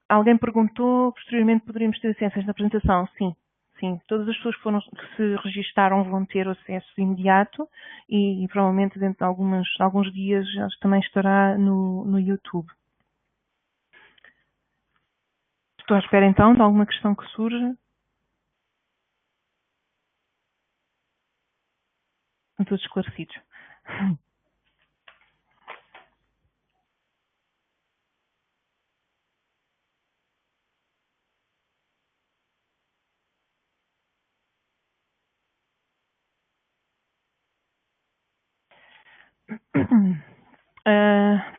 Alguém perguntou, posteriormente poderíamos ter acesso a esta apresentação? Sim. Sim, todas as pessoas que se registaram vão ter acesso imediato e provavelmente dentro de alguns dias também estará no YouTube. Estou à espera então de alguma questão que surja. Estão todos esclarecidos.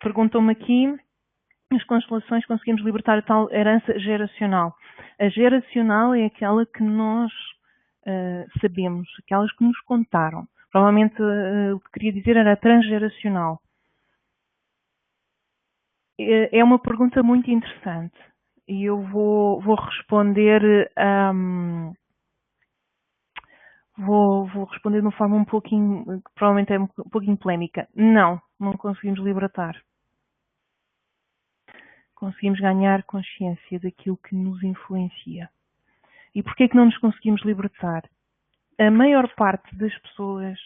Perguntam-me aqui, nas constelações conseguimos libertar a tal herança geracional. A geracional é aquela que nós sabemos, aquelas que nos contaram. Provavelmente o que queria dizer era transgeracional. É uma pergunta muito interessante e eu vou responder vou responder de uma forma um pouquinho, que provavelmente é um pouquinho polémica. Não conseguimos libertar. Conseguimos ganhar consciência daquilo que nos influencia. E porquê é que não nos conseguimos libertar? A maior parte das pessoas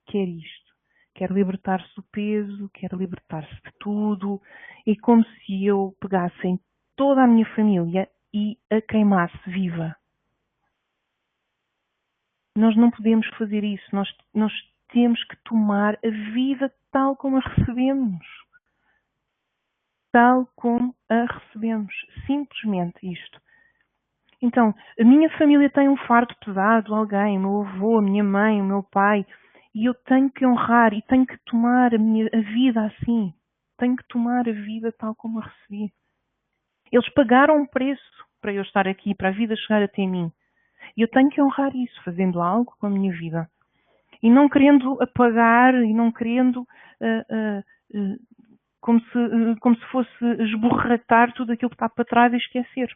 quer isto. Quer libertar-se do peso, quer libertar-se de tudo. É como se eu pegasse em toda a minha família e a queimasse viva. Nós não podemos fazer isso. Nós temos que tomar a vida tal como a recebemos. Tal como a recebemos. Simplesmente isto. Então, a minha família tem um fardo pesado, alguém, o meu avô, a minha mãe, o meu pai, e eu tenho que honrar e tenho que tomar a vida assim. Tenho que tomar a vida tal como a recebi. Eles pagaram um preço para eu estar aqui, para a vida chegar até mim. E eu tenho que honrar isso, fazendo algo com a minha vida. E não querendo apagar e não querendo como se fosse esborratar tudo aquilo que está para trás e esquecer.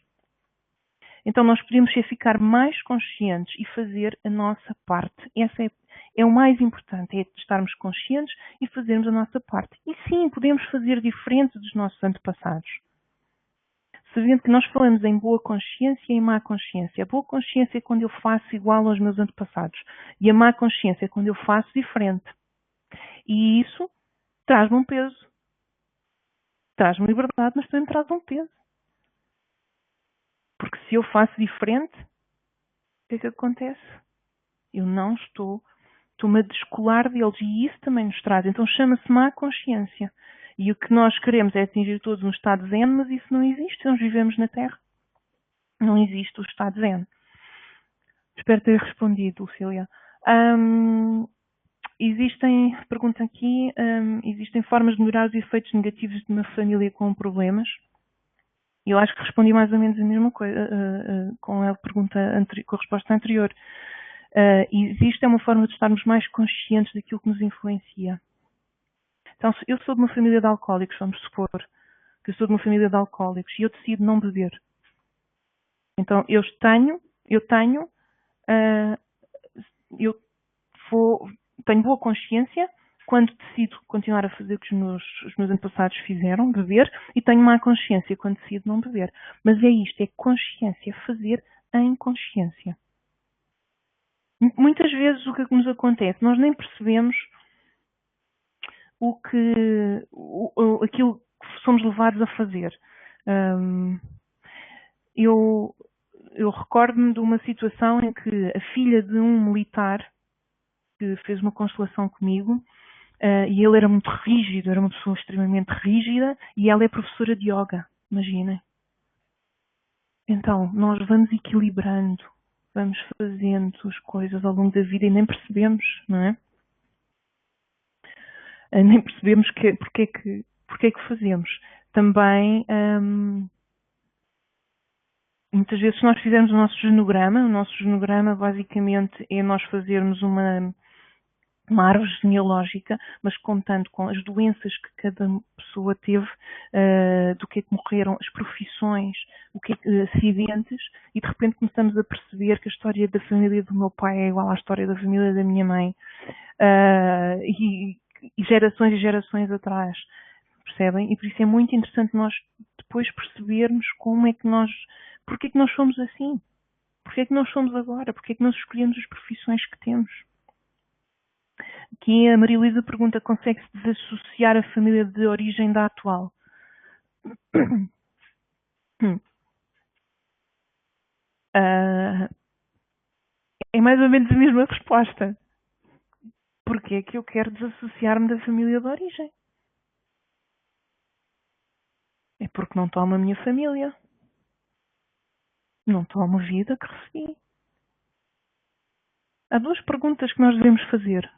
Então nós podemos ficar mais conscientes e fazer a nossa parte. Essa é o mais importante, é estarmos conscientes e fazermos a nossa parte. E sim, podemos fazer diferente dos nossos antepassados. Sabendo que nós falamos em boa consciência e em má consciência. A boa consciência é quando eu faço igual aos meus antepassados. E a má consciência é quando eu faço diferente. E isso traz-me um peso. Traz-me liberdade, mas também me traz um peso. Porque se eu faço diferente, o que é que acontece? Eu não estou-me a descolar deles e isso também nos traz. Então chama-se má consciência. E o que nós queremos é atingir todos um estado zen, mas isso não existe. Nós vivemos na Terra. Não existe o estado zen. Espero ter respondido, Lucília. Pergunta aqui, existem formas de melhorar os efeitos negativos de uma família com problemas? Eu acho que respondi mais ou menos a mesma coisa com a pergunta com a resposta anterior. Existe uma forma de estarmos mais conscientes daquilo que nos influencia. Então, se eu sou de uma família de alcoólicos, vamos supor que eu sou de uma família de alcoólicos e eu decido não beber. Então, eu tenho boa consciência quando decido continuar a fazer o que os meus antepassados fizeram, beber, e tenho má consciência quando decido não beber. Mas é isto, é consciência, fazer em consciência. Muitas vezes o que nos acontece, nós nem percebemos aquilo que somos levados a fazer. Eu recordo-me de uma situação em que a filha de um militar que fez uma constelação comigo, e ele era muito rígido, era uma pessoa extremamente rígida, e ela é professora de yoga, imaginem. Então, nós vamos equilibrando, vamos fazendo as coisas ao longo da vida e nem percebemos, não é? Nem percebemos porque é que fazemos. Também, muitas vezes, se nós fizermos o nosso genograma basicamente é nós fazermos uma árvore genealógica, mas contando com as doenças que cada pessoa teve, do que é que morreram, as profissões, acidentes, e de repente começamos a perceber que a história da família do meu pai é igual à história da família da minha mãe, e gerações e gerações atrás, percebem? E por isso é muito interessante nós depois percebermos porque é que nós somos assim, porque é que nós somos agora, porque é que nós escolhemos as profissões que temos. Aqui a Maria Luísa pergunta: consegue-se desassociar a família de origem da atual? É mais ou menos a mesma resposta. Porquê é que eu quero desassociar-me da família de origem? É porque não tomo a minha família. Não tomo a vida que recebi. Há duas perguntas que nós devemos fazer.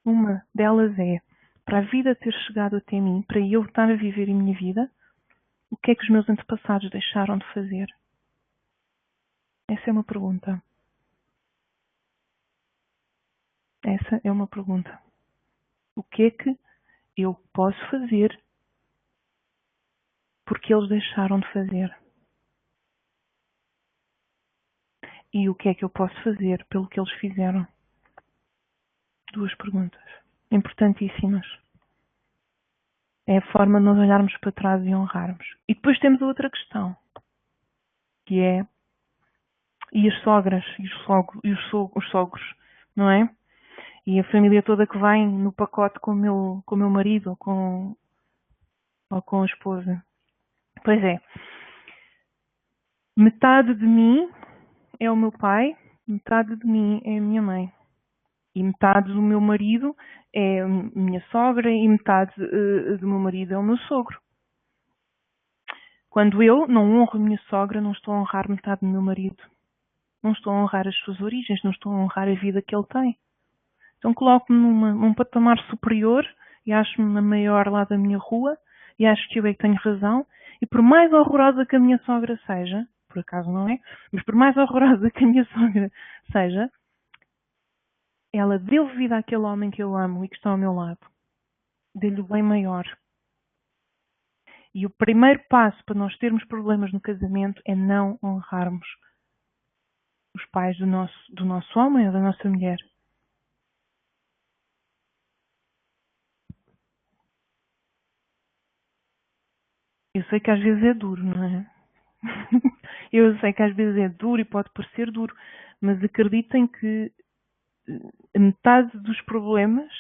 Uma delas é: para a vida ter chegado até mim, para eu estar a viver a minha vida, o que é que os meus antepassados deixaram de fazer? Essa é uma pergunta. Essa é uma pergunta. O que é que eu posso fazer porque eles deixaram de fazer? E o que é que eu posso fazer pelo que eles fizeram? Duas perguntas importantíssimas. É a forma de nós olharmos para trás e honrarmos. E depois temos a outra questão, que é e as sogras e os sogros, não é? E a família toda que vem no pacote com o meu marido ou com a esposa. Pois é, metade de mim é o meu pai, metade de mim é a minha mãe. E metade do meu marido é a minha sogra e metade do meu marido é o meu sogro. Quando eu não honro a minha sogra, não estou a honrar metade do meu marido. Não estou a honrar as suas origens, não estou a honrar a vida que ele tem. Então coloco-me num patamar superior e acho-me a maior lá da minha rua e acho que eu é que tenho razão. E por mais horrorosa que a minha sogra seja, por acaso não é, mas por mais horrorosa que a minha sogra seja, ela deu vida àquele homem que eu amo e que está ao meu lado. Deu-lhe o bem maior. E o primeiro passo para nós termos problemas no casamento é não honrarmos os pais do nosso homem ou da nossa mulher. Eu sei que às vezes é duro, não é? Eu sei que às vezes é duro e pode parecer duro, mas acreditem que a metade dos problemas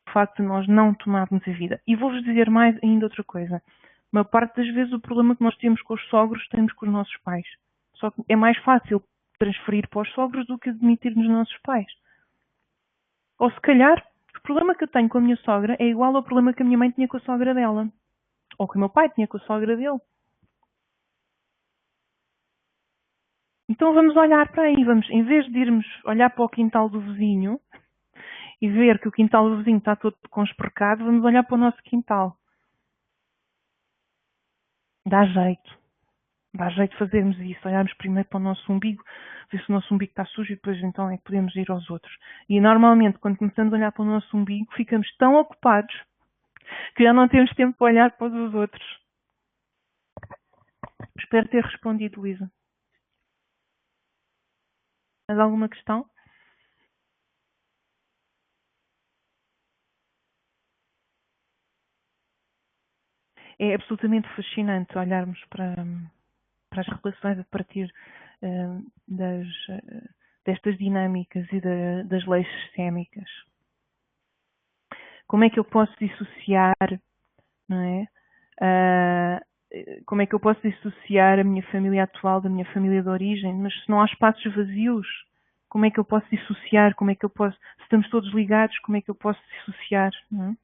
é o facto de nós não tomarmos a vida. E vou-vos dizer mais ainda outra coisa. Uma parte das vezes o problema que nós temos com os sogros temos com os nossos pais. Só que é mais fácil transferir para os sogros do que admitir nos nossos pais. Ou se calhar, o problema que eu tenho com a minha sogra é igual ao problema que a minha mãe tinha com a sogra dela. Ou que o meu pai tinha com a sogra dele. Então vamos olhar para aí, vamos, em vez de irmos olhar para o quintal do vizinho e ver que o quintal do vizinho está todo conspercado, vamos olhar para o nosso quintal. Dá jeito. Dá jeito de fazermos isso, olharmos primeiro para o nosso umbigo, ver se o nosso umbigo está sujo e depois então é que podemos ir aos outros. E normalmente, quando começamos a olhar para o nosso umbigo, ficamos tão ocupados que já não temos tempo para olhar para os outros. Espero ter respondido, Luísa. Mais alguma questão? É absolutamente fascinante olharmos para as relações a partir das, destas dinâmicas e das leis sistémicas. Como é que eu posso dissociar, não é? Como é que eu posso dissociar a minha família atual da minha família de origem? Mas se não há espaços vazios, como é que eu posso dissociar? Como é que eu posso, se estamos todos ligados, como é que eu posso dissociar? Não é?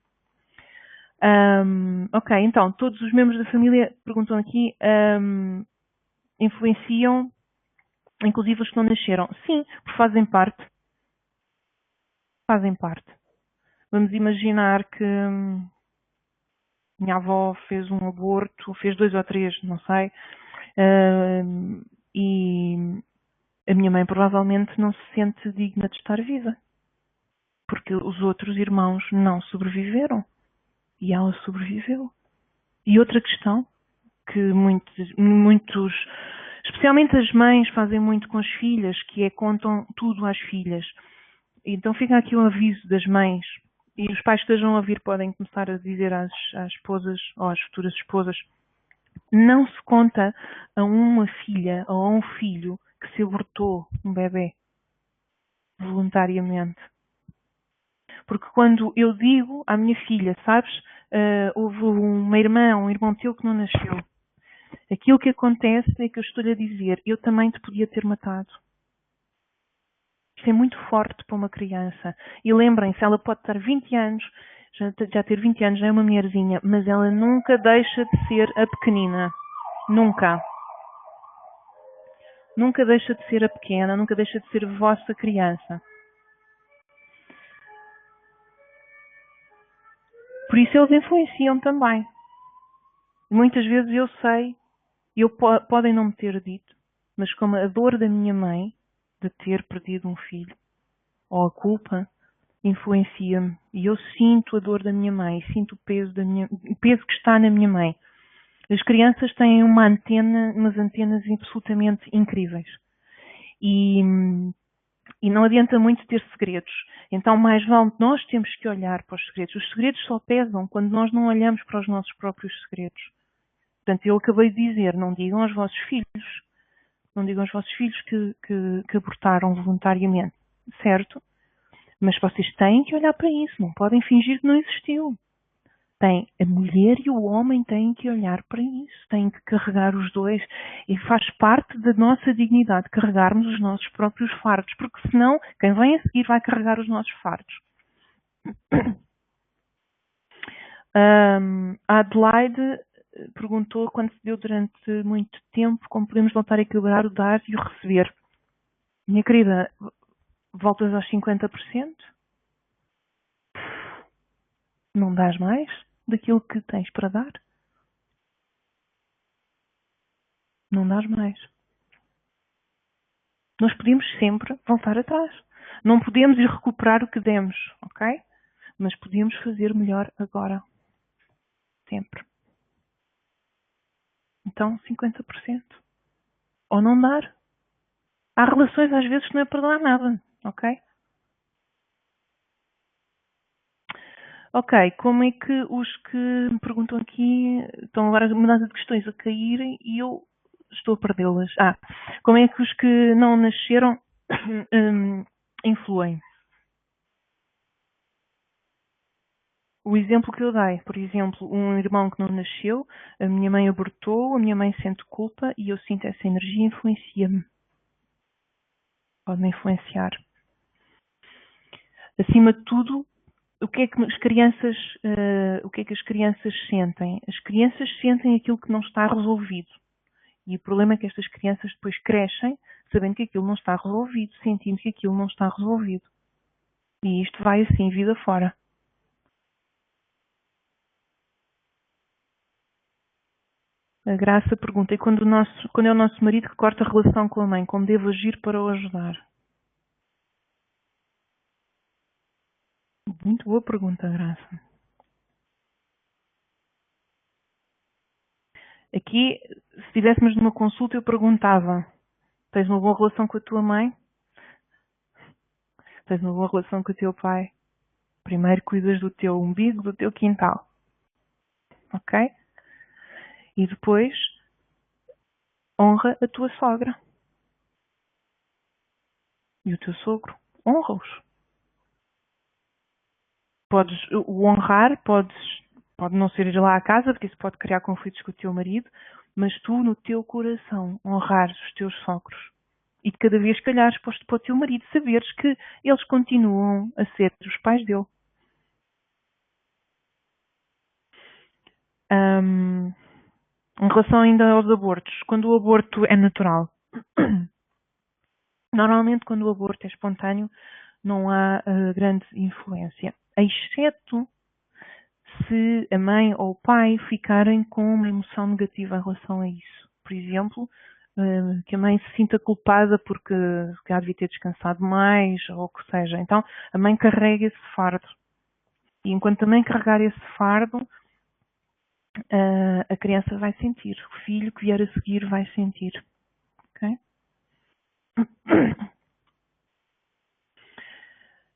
Ok, então, todos os membros da família, perguntam aqui, influenciam, inclusive os que não nasceram. Sim, porque fazem parte. Fazem parte. Vamos imaginar que minha avó fez um aborto, fez 2 ou 3, não sei, e a minha mãe provavelmente não se sente digna de estar viva. Porque os outros irmãos não sobreviveram. E ela sobreviveu. E outra questão que muitos, especialmente as mães, fazem muito com as filhas, que é contam tudo às filhas. Então fica aqui um aviso das mães. E os pais que estejam a ouvir podem começar a dizer às esposas ou às futuras esposas: não se conta a uma filha ou a um filho que se abortou um bebê voluntariamente. Porque quando eu digo à minha filha, sabes, houve uma irmã, um irmão teu que não nasceu. Aquilo que acontece é que eu estou-lhe a dizer, eu também te podia ter matado. Isto é muito forte para uma criança. E lembrem-se, ela pode estar 20 anos, já ter 20 anos, já é uma mulherzinha, mas ela nunca deixa de ser a pequenina. Nunca. Nunca deixa de ser a pequena, nunca deixa de ser a vossa criança. Por isso eles influenciam também. Muitas vezes eu sei, podem não me ter dito, mas como a dor da minha mãe de ter perdido um filho, ou a culpa influencia-me. E eu sinto a dor da minha mãe, sinto o peso que está na minha mãe. As crianças têm umas antenas absolutamente incríveis. E não adianta muito ter segredos. Então, mais vale, nós temos que olhar para os segredos. Os segredos só pesam quando nós não olhamos para os nossos próprios segredos. Portanto, eu acabei de dizer, não digam aos vossos filhos. Não digam aos vossos filhos que abortaram voluntariamente. Certo? Mas vocês têm que olhar para isso. Não podem fingir que não existiu. A mulher e o homem têm que olhar para isso, têm que carregar os dois e faz parte da nossa dignidade carregarmos os nossos próprios fardos, porque senão quem vem a seguir vai carregar os nossos fardos. A Adelaide perguntou quando se deu durante muito tempo como podemos voltar a equilibrar o dar e o receber. Minha querida, voltas aos 50%? Não dás mais daquilo que tens para dar? Não dás mais. Nós podemos sempre voltar atrás. Não podemos ir recuperar o que demos, ok? Mas podemos fazer melhor agora. Sempre. Então, 50%. Ou não dar. Há relações às vezes que não é para dar nada, ok? Ok, como é que os que me perguntam aqui estão agora mudança de questões a caírem e eu estou a perdê-las? Como é que os que não nasceram influem? O exemplo que eu dei, por exemplo, um irmão que não nasceu, a minha mãe abortou, a minha mãe sente culpa e eu sinto essa energia, influencia-me. Pode-me influenciar. Acima de tudo, o que é que as crianças sentem? As crianças sentem aquilo que não está resolvido. E o problema é que estas crianças depois crescem sabendo que aquilo não está resolvido, sentindo que aquilo não está resolvido. E isto vai assim, vida fora. A Graça pergunta, e quando é o nosso marido que corta a relação com a mãe, como devo agir para o ajudar? Muito boa pergunta, Graça. Aqui, se estivéssemos numa consulta, eu perguntava, tens uma boa relação com a tua mãe? Tens uma boa relação com o teu pai? Primeiro cuidas do teu umbigo, do teu quintal. Ok? E depois, honra a tua sogra. E o teu sogro. Honra-os. O honrar, pode não ser ir lá à casa, porque isso pode criar conflitos com o teu marido, mas tu, no teu coração, honrares os teus sogros. E de cada vez que olhares para o teu marido, saberes que eles continuam a ser os pais dele. Em relação ainda aos abortos, quando o aborto é natural, normalmente quando o aborto é espontâneo, não há grande influência, exceto se a mãe ou o pai ficarem com uma emoção negativa em relação a isso. Por exemplo, que a mãe se sinta culpada porque já devia ter descansado mais, ou o que seja. Então, a mãe carrega esse fardo. E enquanto a mãe carregar esse fardo, a criança vai sentir. O filho que vier a seguir vai sentir. Ok?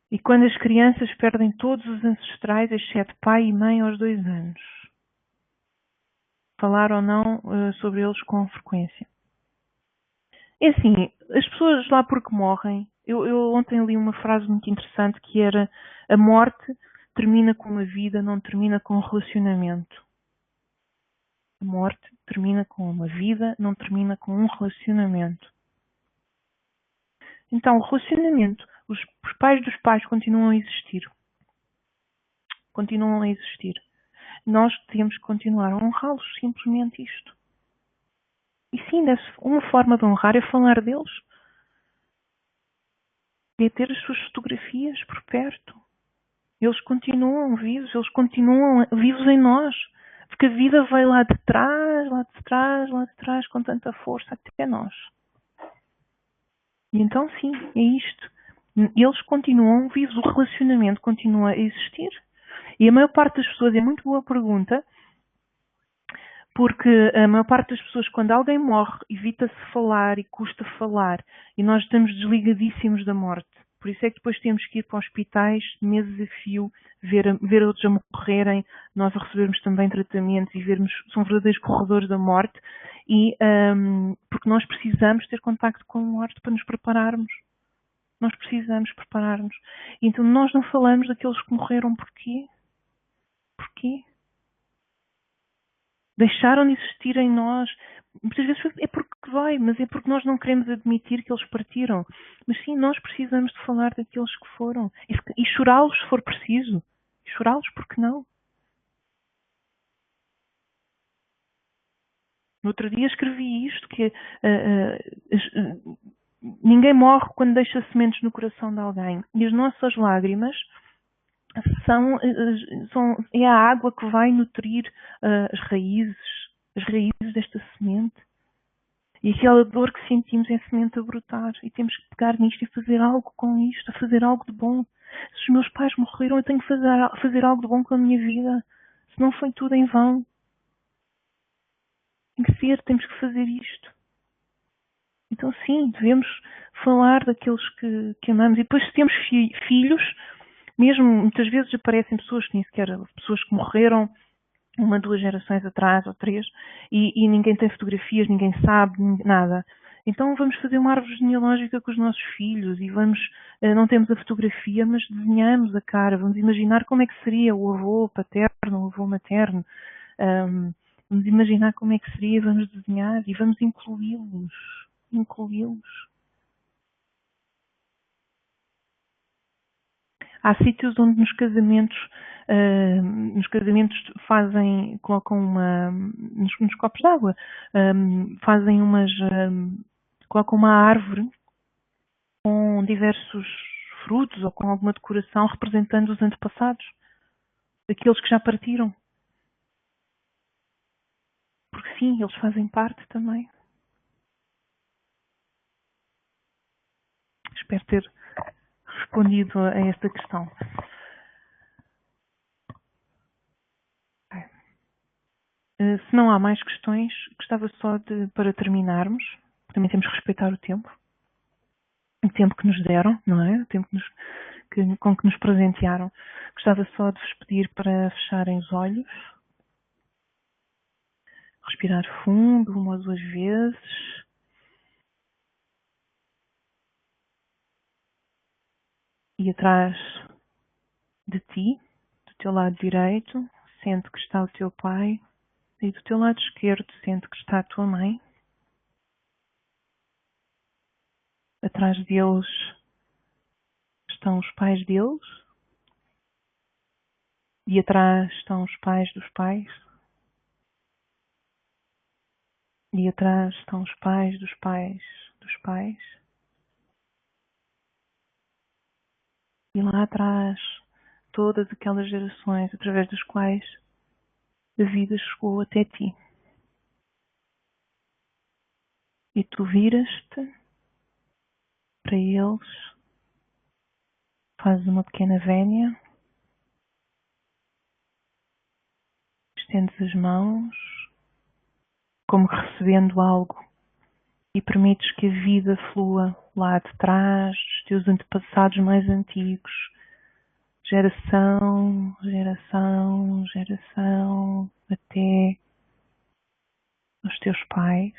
E quando as crianças perdem todos os ancestrais, exceto pai e mãe, aos 2 anos? Falar ou não sobre eles com frequência? É assim, as pessoas lá porque morrem. Eu ontem li uma frase muito interessante que era: a morte termina com uma vida, não termina com um relacionamento. A morte termina com uma vida, não termina com um relacionamento. Então, o relacionamento, os pais dos pais continuam a existir. Continuam a existir. Nós temos que continuar a honrá-los, simplesmente isto. E sim, uma forma de honrar é falar deles. É ter as suas fotografias por perto. Eles continuam vivos, eles continuam vivos em nós. Porque a vida veio lá de trás, lá de trás, lá de trás, com tanta força até nós. E então sim, é isto. Eles continuam vivos, o relacionamento continua a existir. E a maior parte das pessoas, é muito boa pergunta, porque a maior parte das pessoas, quando alguém morre, evita-se falar e custa falar. E nós estamos desligadíssimos da morte. Por isso é que depois temos que ir para hospitais, meses a fio, ver outros a morrerem, nós a recebermos também tratamentos e vermos, são verdadeiros corredores da morte. E, porque nós precisamos ter contacto com a morte para nos prepararmos. Nós precisamos preparar-nos. E então nós não falamos daqueles que morreram. Porquê? Porquê? Deixaram de existir em nós. Muitas vezes é porque vai, mas é porque nós não queremos admitir que eles partiram. Mas sim, nós precisamos de falar daqueles que foram. E chorá-los se for preciso. E chorá-los porque não. No outro dia escrevi isto, que ninguém morre quando deixa sementes no coração de alguém. E as nossas lágrimas é a água que vai nutrir as raízes desta semente. E aquela dor que sentimos é a semente a brotar. E temos que pegar nisto e fazer algo com isto, fazer algo de bom. Se os meus pais morreram, eu tenho que fazer algo de bom com a minha vida. Se não foi tudo em vão. Tem que ser, temos que fazer isto. Então sim, devemos falar daqueles que amamos. E depois se temos filhos, mesmo muitas vezes aparecem pessoas que nem sequer, pessoas que morreram 1, 2 gerações atrás ou 3 e ninguém tem fotografias, ninguém sabe nada. Então vamos fazer uma árvore genealógica com os nossos filhos e não temos a fotografia, mas desenhamos a cara, vamos imaginar como é que seria o avô paterno, o avô materno. Vamos imaginar como é que seria, vamos desenhar e vamos incluí-los. Há sítios onde nos casamentos colocam nos copos de água, colocam uma árvore com diversos frutos ou com alguma decoração representando os antepassados, daqueles que já partiram. Porque sim, eles fazem parte também. Espero ter respondido a esta questão. Se não há mais questões, gostava só para terminarmos, também temos que respeitar o tempo que nos deram, não é? O tempo com que nos presentearam. Gostava só de vos pedir para fecharem os olhos, respirar fundo 1 ou 2 vezes. E atrás de ti, do teu lado direito, sente que está o teu pai. E do teu lado esquerdo, sente que está a tua mãe. Atrás deles estão os pais deles. E atrás estão os pais dos pais. E atrás estão os pais dos pais dos pais. E lá atrás, todas aquelas gerações através das quais a vida chegou até ti. E tu viras-te para eles, fazes uma pequena vénia, estendes as mãos, como recebendo algo, e permites que a vida flua lá de trás, dos teus antepassados mais antigos, geração, até aos teus pais,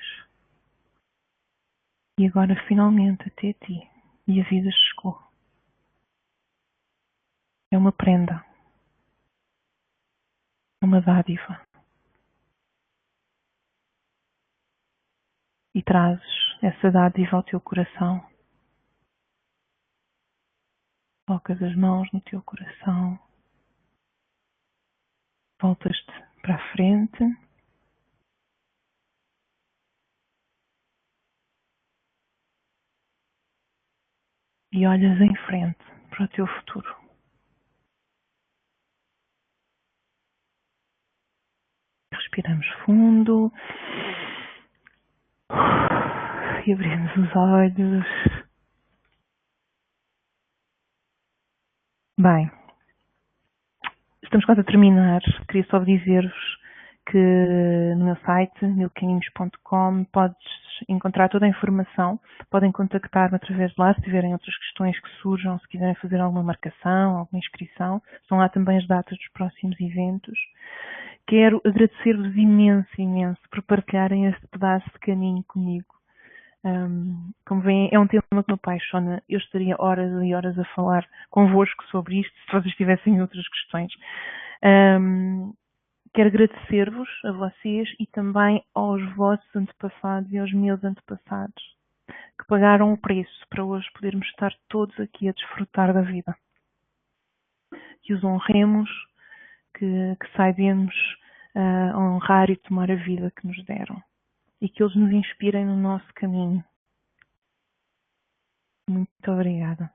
e agora finalmente até ti. E a vida chegou. É uma prenda. É uma dádiva. E trazes essa dádiva ao teu coração. Colocas as mãos no teu coração. Voltas-te para a frente. E olhas em frente para o teu futuro. Respiramos fundo. E abrimos os olhos. Bem, estamos quase a terminar. Queria só dizer-vos que no meu site, milcaminhos.com, podes encontrar toda a informação. Podem contactar-me através de lá se tiverem outras questões que surjam, se quiserem fazer alguma marcação, alguma inscrição. Estão lá também as datas dos próximos eventos. Quero agradecer-vos imenso, imenso por partilharem este pedaço de caminho comigo. Como veem, é um tema que me apaixona. Eu estaria horas e horas a falar convosco sobre isto, se vocês tivessem outras questões. Quero agradecer-vos, a vocês, e também aos vossos antepassados e aos meus antepassados, que pagaram o preço para hoje podermos estar todos aqui a desfrutar da vida. Que os honremos, que saibamos honrar e tomar a vida que nos deram. E que eles nos inspirem no nosso caminho. Muito obrigada.